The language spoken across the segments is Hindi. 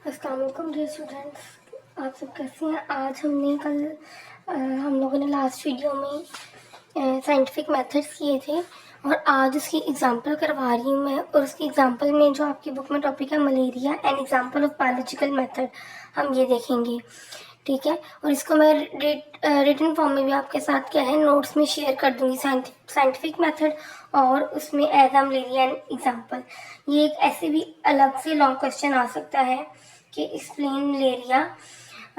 अस्सलाम वालेकुम डियर स्टूडेंट्स, आप सब कैसे हैं। आज हमने हम लोगों ने लास्ट वीडियो में साइंटिफिक मेथड्स किए थे और आज उसकी एग्जांपल करवा रही हूँ मैं। और उसकी एग्जांपल में जो आपकी बुक में टॉपिक है malaria an example of biological method, हम ये देखेंगे, ठीक है। और इसको मैं रिटन फॉर्म में भी आपके साथ क्या है नोट्स में शेयर कर दूंगी, साइंटिफिक मेथड और उसमें as a malaria an example. ये एक ऐसे भी अलग से लॉन्ग क्वेश्चन आ सकता है कि explain malaria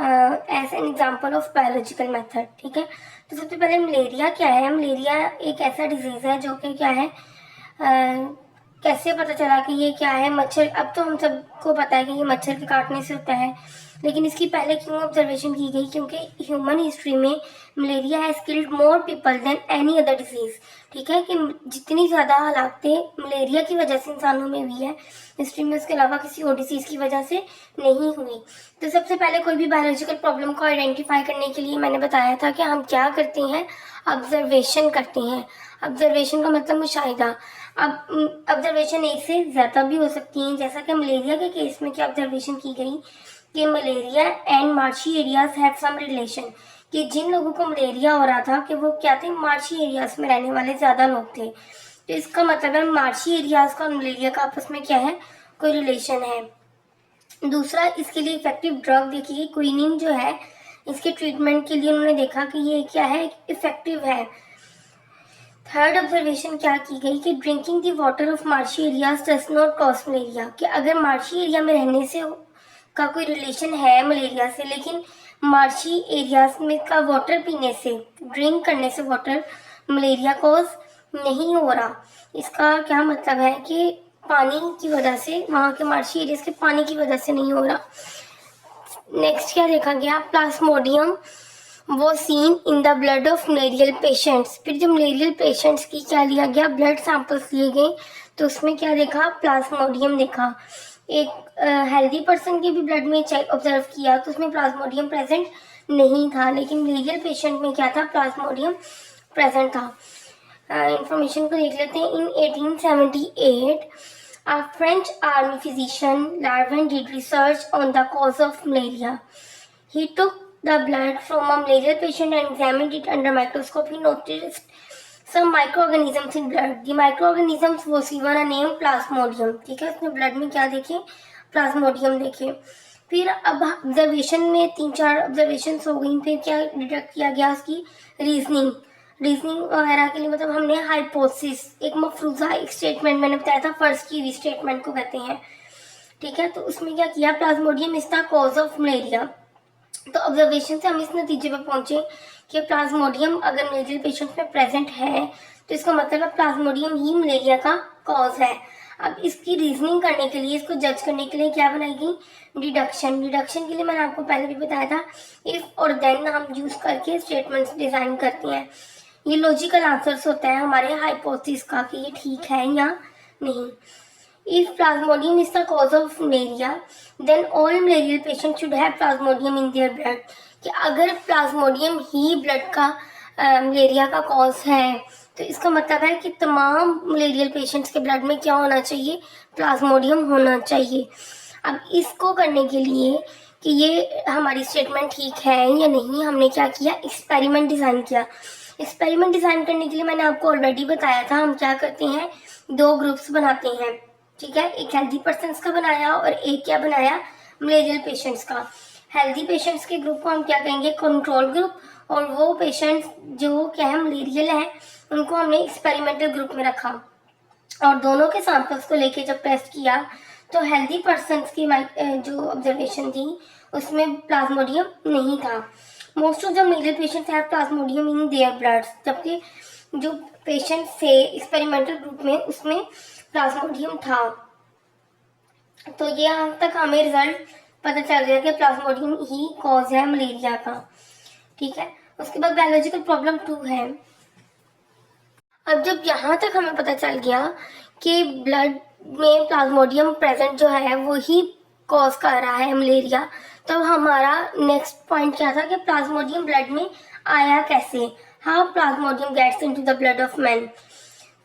as an example of biological method, ठीक है। तो सबसे पहले मलेरिया क्या है। मलेरिया एक ऐसा डिजीज है जो कि क्या है, कैसे पता चला कि ये क्या है। मच्छर, अब तो हम सबको पता है कि ये मच्छर के काटने से होता है, लेकिन इसकी पहले क्यों ऑब्जर्वेशन की गई, क्योंकि ह्यूमन हिस्ट्री में malaria has killed more people than any other disease, ठीक है। कि जितनी ज़्यादा हलाकतें मलेरिया की वजह से इंसानों में हुई है हिस्ट्री में, उसके अलावा किसी और डिजीज़ की वजह से नहीं हुई। तो सबसे पहले कोई भी बायोलॉजिकल प्रॉब्लम को आइडेंटिफाई करने के लिए मैंने बताया था कि हम क्या करते हैं, ऑब्जर्वेशन करते हैं। ऑब्जर्वेशन का मतलब मुशाहिदा। अब ऑब्जर्वेशन एक से ज़्यादा भी हो सकती हैं, जैसा कि मलेरिया के केस में क्या ऑब्जर्वेशन की गई कि malaria and marshy areas have some relation, कि जिन लोगों को मलेरिया हो रहा था कि वो क्या थे, मार्शी एरियाज में रहने वाले ज़्यादा लोग थे। तो इसका मतलब है मार्शी एरियाज का और मलेरिया का आपस में क्या है, कोई रिलेशन है। दूसरा, इसके लिए इफेक्टिव ड्रग देखिए, क्विनिन जो है, इसके ट्रीटमेंट के लिए उन्होंने देखा कि ये क्या है, इफेक्टिव है। थर्ड ऑब्जर्वेशन क्या की गई कि drinking the water of marshy areas does not cause malaria, कि अगर मार्शी एरिया में रहने से का कोई रिलेशन है मलेरिया से, लेकिन मार्शी एरियाज में का वाटर पीने से, ड्रिंक करने से वाटर मलेरिया कॉज नहीं हो रहा। इसका क्या मतलब है कि पानी की वजह से, वहाँ के मार्शी एरियाज के पानी की वजह से नहीं हो रहा। नेक्स्ट क्या देखा गया, प्लाज्मोडियम वो seen in the blood of malarial patients. फिर जो मलेरियल पेशेंट्स की क्या लिया गया, ब्लड सैंपल्स लिए गए, तो उसमें क्या देखा, प्लाज्मोडियम देखा। एक हेल्दी पर्सन के भी ब्लड में चेक ऑब्जर्व किया तो उसमें प्लाज्मोडियम प्रेजेंट नहीं था, लेकिन मलेरियल पेशेंट में क्या था, प्लाज्मोडियम प्रेजेंट था। इंफॉर्मेशन को देख लेते हैं। इन 1878 a French army physician Larvin did research on the cause of malaria. He took the blood from a malarial patient and examined it under microscope. He noticed some microorganisms in blood. The microorganisms was given a name Plasmodium. ठीक है, उसने ब्लड में क्या देखे, प्लाज्मोडियम देखे। फिर अब ऑब्जर्वेशन में 3-4 ऑब्जर्वेशन हो गई। फिर क्या डिटेक्ट किया गया, उसकी रीजनिंग वगैरह के लिए, मतलब हमने हाइपोथेसिस, एक मफरूजा, एक स्टेटमेंट मैंने बताया था, फर्स्ट की हुई स्टेटमेंट को कहते हैं, ठीक है। तो उसमें क्या किया, Plasmodium is the cause of malaria. तो ऑब्जर्वेशन से हम इस नतीजे पर पहुंचे कि प्लाज्मोडियम अगर मलेरियल पेशेंट्स में प्रेजेंट है तो इसका मतलब है प्लाज्मोडियम ही मलेरिया का कॉज है। अब इसकी रीजनिंग करने के लिए, इसको जज करने के लिए क्या बनाएगी, डिडक्शन के लिए मैंने आपको पहले भी बताया था, इफ और देन हम यूज करके स्टेटमेंट्स डिजाइन करते हैं। ये लॉजिकल आंसर्स होता है हमारे हाइपोथेसिस का कि ये ठीक है या नहीं। If plasmodium is the cause of malaria, then all malarial patients should have plasmodium in their blood. कि अगर प्लाज्मोडियम ही ब्लड का मलेरिया का कॉज है तो इसका मतलब है कि तमाम मलेरियल पेशेंट्स के ब्लड में क्या होना चाहिए, प्लाज्मोडियम होना चाहिए। अब इसको करने के लिए कि ये हमारी स्टेटमेंट ठीक है या नहीं, हमने क्या किया, एक्सपेरिमेंट डिज़ाइन किया। एक्सपेरिमेंट डिज़ाइन करने के लिए मैंने आपको ऑलरेडी बताया था, हम क्या करते हैं, 2 ग्रुप्स बनाते हैं, ठीक है। एक हेल्दी पर्सन्स का बनाया और एक क्या बनाया, मलेरियल पेशेंट्स का। हेल्दी पेशेंट्स के ग्रुप को हम क्या कहेंगे, कंट्रोल ग्रुप, और वो पेशेंट्स जो क्या है मलेरियल है उनको हमने एक्सपेरिमेंटल ग्रुप में रखा। और दोनों के सैंपल्स को लेके जब टेस्ट किया तो हेल्दी पर्सन्स की जो ऑब्जर्वेशन थी उसमें प्लाज्मोडियम नहीं था। Most of the malarial patients have Plasmodium in their blood, जबकि जो पेशेंट थे एक्सपेरिमेंटल ग्रुप में उसमें प्लाज्मोडियम था। तो ये यहाँ तक हमें रिजल्ट पता चल गया कि प्लाज्मोडियम ही कॉज है मलेरिया का, ठीक है। उसके बाद बायोलॉजिकल प्रॉब्लम 2 है। अब जब यहाँ तक हमें पता चल गया कि ब्लड में प्लाज्मोडियम प्रेजेंट जो है वो ही कॉज कर रहा है मलेरिया, तो हमारा नेक्स्ट पॉइंट क्या था कि प्लाज्मोडियम ब्लड में आया कैसे, how plasmodium gets into the blood of man.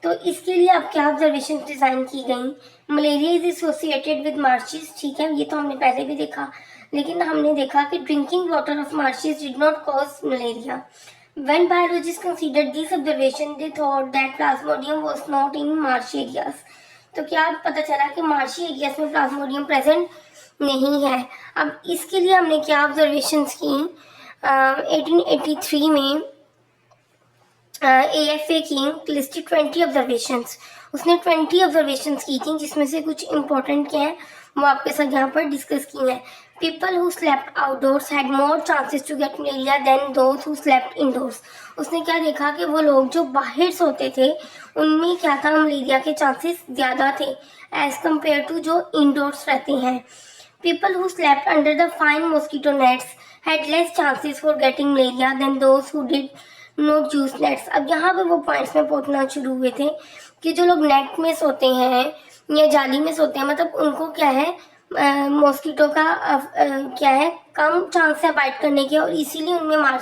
तो इसके लिए अब क्या ऑब्जर्वेशन डिजाइन की गई, malaria is associated with marshes, ठीक है, ये तो हमने पहले भी देखा, लेकिन हमने देखा कि drinking water of marches did not cause malaria. When biologists considered this observation, they thought that Plasmodium was not in marsh areas. तो क्या पता चला कि मार्शी एरियाज में प्लाज्मोडियम प्रेजेंट नहीं है। अब इसके लिए हमने क्या ऑब्जर्वेशंस की, 1883 में AFA की लिस्टेड 20 ऑब्जर्वेशंस, उसने 20 ऑब्जर्वेशंस की थी, जिसमें से कुछ इंपॉर्टेंट क्या है वो आपके साथ यहाँ पर डिस्कस की है। People who slept outdoors had more chances to get malaria than those who slept indoors. उसने क्या देखा कि वो लोग जो बाहर सोते थे उनमें क्या था, मलेरिया के चांसेस ज़्यादा थे एज कम्पेयर टू जो इंडोर्स रहते हैं। People who slept under the fine mosquito nets had less chances for getting malaria than those who did not use nets. अब यहाँ पे वो पॉइंट्स में पहुँचना शुरू हुए थे कि जो लोग नेट में सोते हैं या जाली में सोते हैं, मतलब उनको क्या है, मॉस्किटो का क्या है, कम चांस है बाइट करने के, और इसीलिए उनमें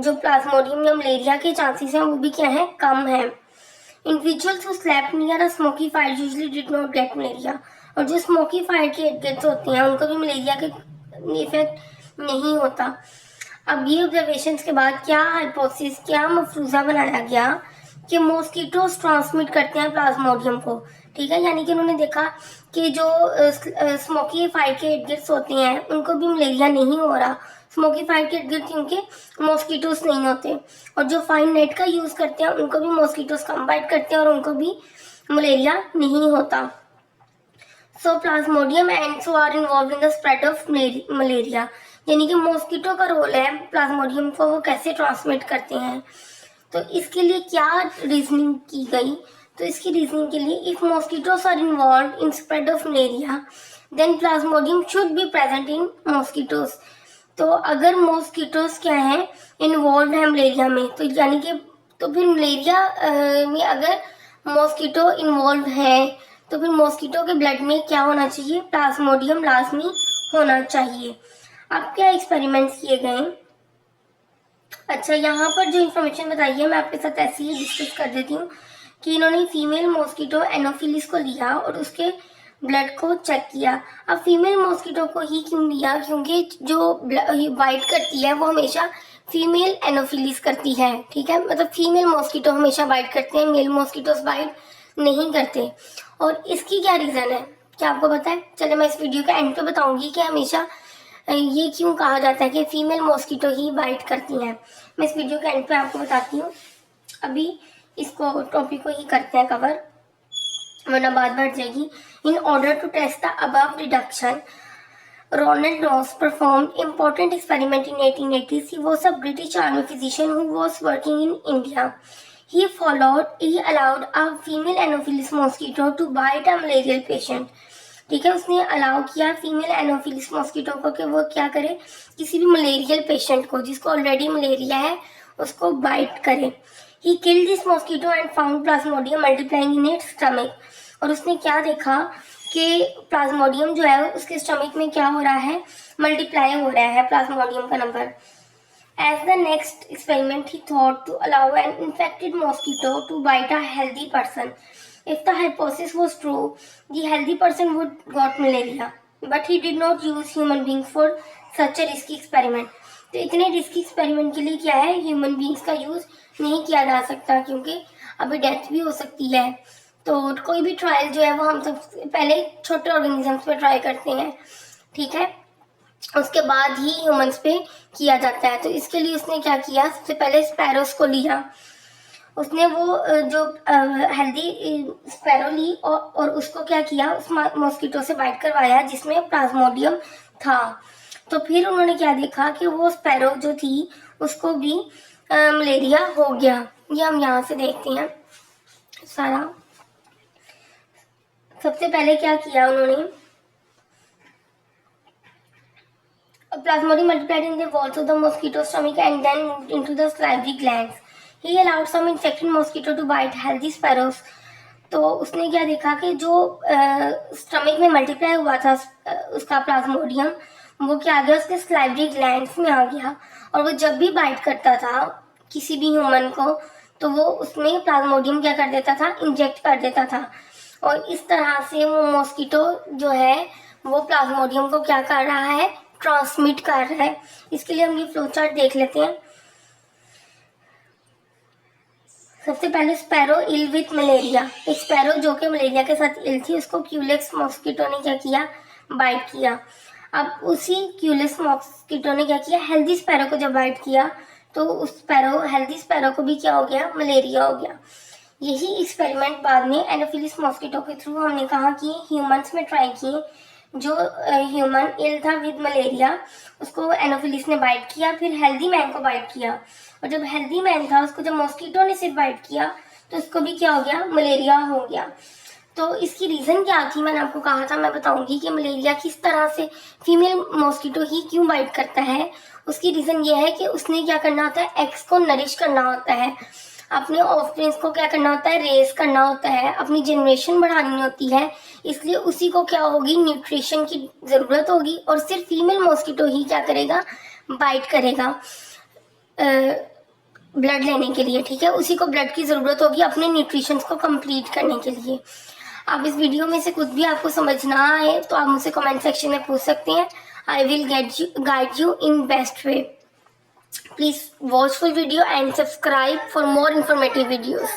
जो प्लाज्मोडियम या मलेरिया के चांसेस हैं वो भी क्या है, कम है। Individuals who slept near a smoky fire usually did not gate malaria, और जो स्मोकी फायर के इर्द होते हैं उनको भी मलेरिया के इफेक्ट नहीं होता। अब ये ऑब्जर्वेशंस के बाद क्या हाइपोथेसिस, क्या मफरूजा बनाया गया कि मॉस्किटोस ट्रांसमिट करते हैं प्लाज्मोडियम को, ठीक है, यानी कि उन्होंने देखा कि जो स्मोकी फायर के इर्द गिर्द होते हैं उनको भी मलेरिया नहीं हो रहा, स्मोकी फायर के इर्द गिर्द क्योंकि मॉस्किटोस नहीं होते, और जो फाइन नेट का यूज़ करते हैं उनको भी मॉस्किटोस कम बाइट करते हैं और उनको भी मलेरिया नहीं होता। So plasmodium ends are involve in the spread of malaria, यानी कि मॉस्किटो का रोल है प्लाज्मोडियम को वो कैसे ट्रांसमिट करते हैं। तो इसके लिए क्या रीजनिंग की गई, तो इसकी रीजनिंग के लिए if mosquitoes are involve in spread of malaria then plasmodium should be present in mosquitoes. तो अगर मॉस्किटोस क्या है, इन्वॉल्व है मलेरिया में, तो यानी कि तो फिर मलेरिया में अगर मॉस्किटो इन्वॉल्व है तो फिर मॉस्किटो के ब्लड में क्या होना चाहिए, प्लाज्मोडियम लाजमी होना चाहिए। अब क्या एक्सपेरिमेंट्स किए गए, अच्छा यहाँ पर जो इन्फॉर्मेशन बताई है मैं आपके साथ ऐसे ही डिस्कस कर देती हूँ कि इन्होंने फीमेल मॉस्किटो एनोफिलिस को लिया और उसके ब्लड को चेक किया। अब फीमेल मॉस्किटो को ही क्यों लिया, क्योंकि जो बाइट करती है वो हमेशा फीमेल एनोफिलिस करती है, ठीक है, मतलब फीमेल मॉस्किटो हमेशा बाइट करते हैं, मेल मॉस्किटोस बाइट नहीं करते। और इसकी क्या रीज़न है, क्या आपको पता है? चले मैं इस वीडियो के एंड पे बताऊंगी कि हमेशा ये क्यों कहा जाता है कि फीमेल मॉस्किटो ही बाइट करती हैं। मैं इस वीडियो के एंड पे आपको बताती हूँ, अभी इसको टॉपिक को ही करते हैं कवर, वरना बात बढ़ जाएगी। In order to test the above deduction, Ronald Ross performed important experiment in 1880s. He was a British army physician who was working in India. He allowed a female Anopheles mosquito to bite a malarial patient. ठीक है, उसने अलाउ किया फीमेल एनोफिलिस मॉस्किटो को कि वो क्या करे, किसी भी मलेरियल पेशेंट को जिसको ऑलरेडी मलेरिया है उसको बाइट करे। He killed this mosquito and found Plasmodium multiplying in its stomach, और उसने क्या देखा कि प्लाज्मोडियम जो है उसके स्टमक में क्या हो रहा है, मल्टीप्लाई हो रहा है प्लाज्मोडियम का number. As the next experiment, he thought to allow an infected mosquito to bite a healthy person. If the hypothesis was true, the healthy person would got malaria. But he did not use human beings for such a risky experiment. तो इतने रिस्की एक्सपेरिमेंट के लिए क्या है, ह्यूमन बींग्स का यूज़ नहीं किया जा सकता क्योंकि अभी डेथ भी हो सकती है। तो कोई भी ट्रायल जो है वो हम सब पहले छोटे ऑर्गेनिजम्स पे ट्राई करते हैं, ठीक है, उसके बाद ही ह्यूमंस पे किया जाता है। तो इसके लिए उसने क्या किया, सबसे पहले स्पैरोस को लिया, उसने वो जो हेल्दी स्पैरो ली और उसको क्या किया, उस मॉस्किटो से बाइट करवाया जिसमें प्लाज्मोडियम था। तो फिर उन्होंने क्या देखा कि वो स्पैरो जो थी उसको भी मलेरिया हो गया। ये हम यहाँ से देखते हैं सारा। सबसे पहले क्या किया उन्होंने, Plasmodium multiplied in the walls of the mosquito stomach and then moved into the salivary glands. He allowed some infected mosquito to bite healthy sparrows. तो उसने क्या देखा कि जो स्टमक में मल्टीप्लाई हुआ था उसका प्लाज्मोडियम, वो क्या आ गया उसके सलाइवरी ग्लैंड्स में आ गया, और वो जब भी बाइट करता था किसी भी ह्यूमन को तो वो उसमें प्लाज्मोडियम क्या कर देता था, इंजेक्ट कर देता था। और इस तरह से वो मॉस्किटो जो है वो प्लाज्मोडियम को क्या कर रहा है, ट्रांसमिट कर रहा है। इसके लिए हम ये फ्लो चार्ट देख लेते हैं। सबसे पहले स्पैरो इल विथ मलेरिया, एक स्पैरो जो कि मलेरिया के साथ इल थी, उसको क्यूलेक्स मॉस्किटो ने क्या किया, बाइट किया। अब उसी क्यूलेक्स मॉस्किटो ने क्या किया, हेल्दी स्पैरो को जब बाइट किया तो उस हेल्दी स्पैरो को भी क्या हो गया, मलेरिया हो गया। यही एक्सपेरिमेंट बाद में एनोफिलिस मॉस्किटो के थ्रू हमने कहा कि ह्यूमंस में ट्राई किए। जो ह्यूमन इल था विद मलेरिया, उसको एनोफिलिस ने बाइट किया, फिर हेल्दी मैन को बाइट किया, और जब हेल्दी मैन था उसको जब मॉस्किटो ने सिर्फ बाइट किया तो उसको भी क्या हो गया, मलेरिया हो गया। तो इसकी रीज़न क्या थी, मैंने आपको कहा था मैं बताऊंगी कि मलेरिया किस तरह से फीमेल मॉस्किटो ही क्यों बाइट करता है। उसकी रीज़न ये है कि उसने क्या करना होता है, एग्स को नरिश करना होता है, अपने ऑफस्प्रिंग्स को क्या करना होता है, रेस करना होता है, अपनी जनरेशन बढ़ानी होती है। इसलिए उसी को क्या होगी, न्यूट्रिशन की ज़रूरत होगी, और सिर्फ फीमेल मॉस्किटो ही क्या करेगा, बाइट करेगा ब्लड लेने के लिए, ठीक है। उसी को ब्लड की ज़रूरत होगी अपने न्यूट्रिशन को कंप्लीट करने के लिए। आप इस वीडियो में से कुछ भी आपको समझ ना आए तो आप मुझसे कमेंट सेक्शन में पूछ सकते हैं। I will guide you in best way. Please watch full video and subscribe for more informative videos.